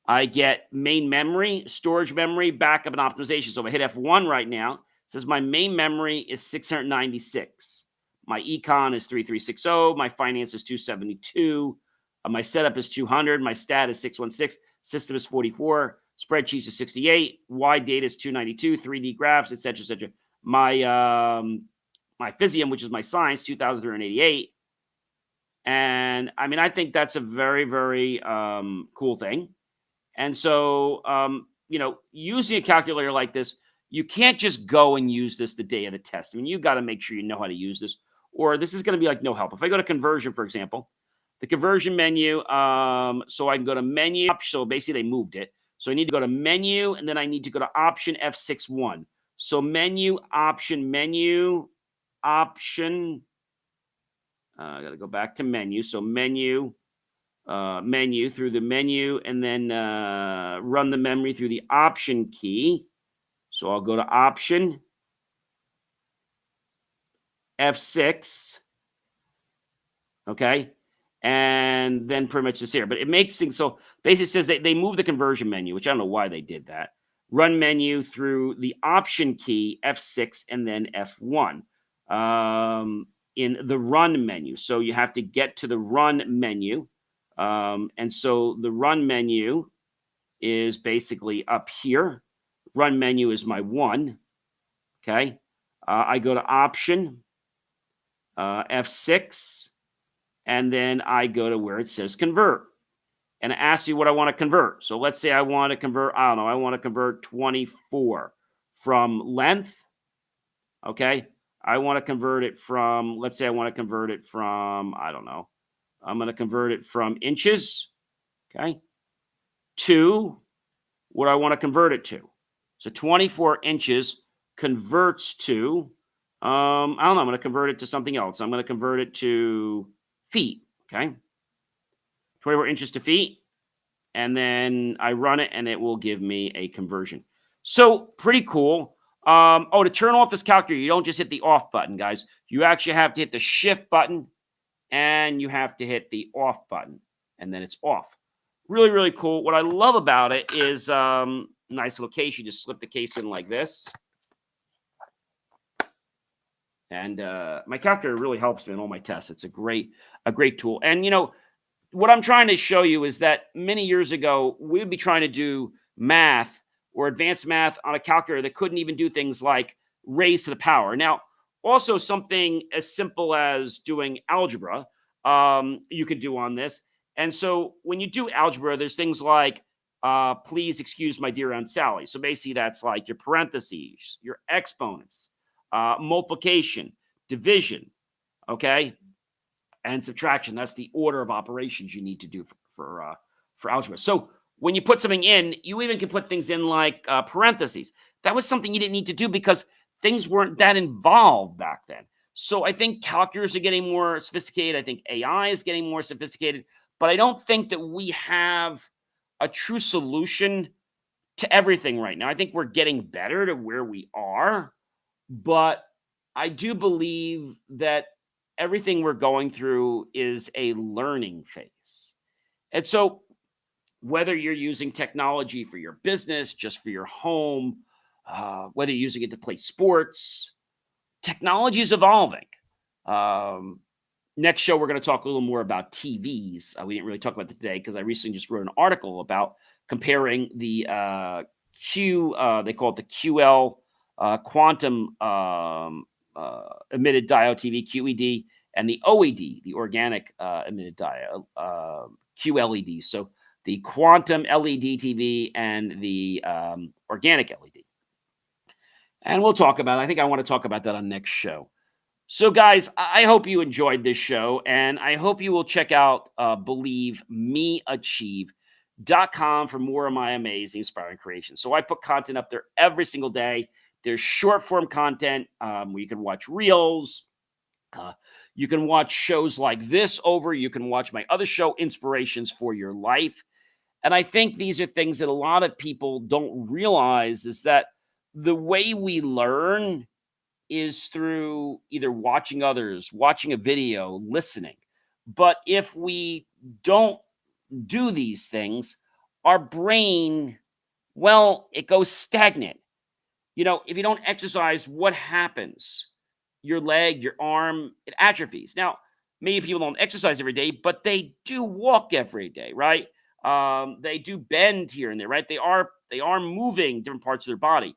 I get main memory, storage memory, backup, and optimization. So if I hit F1 right now, it says my main memory is 696. My econ is 3360. My finance is 272. My setup is 200. My stat is 616. System is 44. Spreadsheets is 68. Wide data is 292. 3D graphs, etc., etc. My Physium, which is my science, 2,388. And I mean, I think that's a very, very cool thing. And so, using a calculator like this, you can't just go and use this the day of the test. I mean, you got to make sure you know how to use this, or this is going to be like no help. If I go to conversion, for example, the conversion menu, so I can go to menu. So basically, they moved it. So I need to go to menu, and then I need to go to option F61. So menu, option. I got to go back to menu. So menu through the menu, and then run the memory through the option key. So I'll go to option F6. Okay. And then pretty much it's here. But it makes things so basically it says that they move the conversion menu, which I don't know why they did that. Run menu through the option key, F6, and then F1 in the run menu. So you have to get to the run menu. And so the run menu is basically up here. Run menu is my 1. Okay. I go to option F6, and then I go to where it says convert. And it asks you what I want to convert. So let's say I want to convert, I don't know, I want to convert 24 from length. Okay. I want to convert it from, let's say I want to convert it from, I don't know, I'm going to convert it from inches. Okay. To what I want to convert it to. So 24 inches converts to, I don't know, I'm going to convert it to something else. I'm going to convert it to feet. Okay. 24 inches to feet. And then I run it, and it will give me a conversion. So pretty cool. To turn off this calculator, you don't just hit the off button, guys. You actually have to hit the shift button, and you have to hit the off button, and then it's off. Really, really cool. What I love about it is nice little case. You just slip the case in like this. And my calculator really helps me in all my tests. It's a great tool. And, what I'm trying to show you is that many years ago, we would be trying to do math or advanced math on a calculator that couldn't even do things like raise to the power. Now, also something as simple as doing algebra, you could do on this. And so when you do algebra, there's things like, please excuse my dear Aunt Sally. So basically that's like your parentheses, your exponents, multiplication, division, Okay, and subtraction. That's the order of operations you need to do for algebra. So when you put something in, you even can put things in like parentheses. That was something you didn't need to do because things weren't that involved back then. So I think calculators are getting more sophisticated. I think AI is getting more sophisticated, but I don't think that we have a true solution to everything right now. I think we're getting better to where we are, but I do believe that everything we're going through is a learning phase. And so, whether you're using technology for your business, just for your home, whether you're using it to play sports, technology is evolving. Um, Next show, we're going to talk a little more about TVs. We didn't really talk about that today because I recently just wrote an article about comparing the they call it the QL quantum emitted diode TV, QED, and the OED, the organic emitted diode, QLED. So the quantum LED TV and the organic LED. And we'll talk about it. I think I want to talk about that on next show. So, guys, I hope you enjoyed this show, and I hope you will check out believemeachieve.com for more of my amazing, inspiring creations. So I put content up there every single day. There's short form content where you can watch reels. You can watch shows like this over. You can watch my other show, Inspirations for Your Life. And I think these are things that a lot of people don't realize is that the way we learn is through either watching others, watching a video, listening. But if we don't do these things, our brain, well, it goes stagnant. If you don't exercise, what happens? Your leg, your arm, it atrophies. Now, maybe people don't exercise every day, but they do walk every day, right? They do bend here and there, right? They are moving different parts of their body.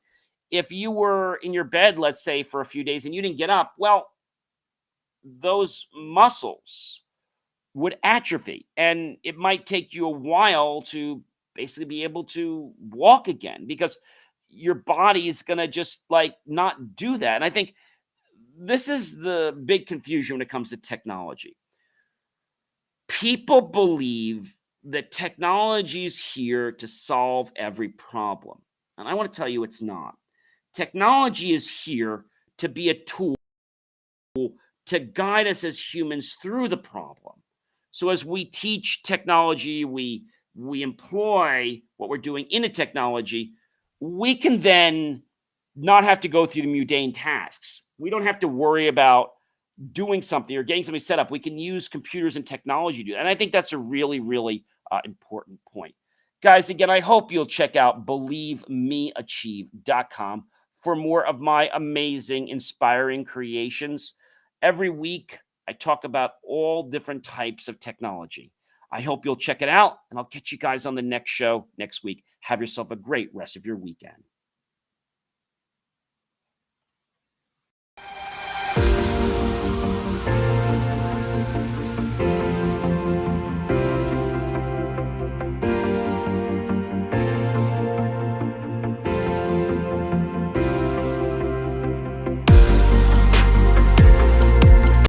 If you were in your bed, let's say, for a few days and you didn't get up, well, those muscles would atrophy. And it might take you a while to basically be able to walk again because your body is going to just like not do that. And I think this is the big confusion when it comes to technology. People believe that technology is here to solve every problem. And I want to tell you it's not. Technology is here to be a tool to guide us as humans through the problem. So as we teach technology, we employ what we're doing in a technology, we can then not have to go through the mundane tasks. We don't have to worry about doing something or getting something set up. We can use computers and technology to do that. And I think that's a really, really important point. Guys, again, I hope you'll check out believemeachieve.com for more of my amazing, inspiring creations. Every week, I talk about all different types of technology. I hope you'll check it out, and I'll catch you guys on the next show next week. Have yourself a great rest of your weekend.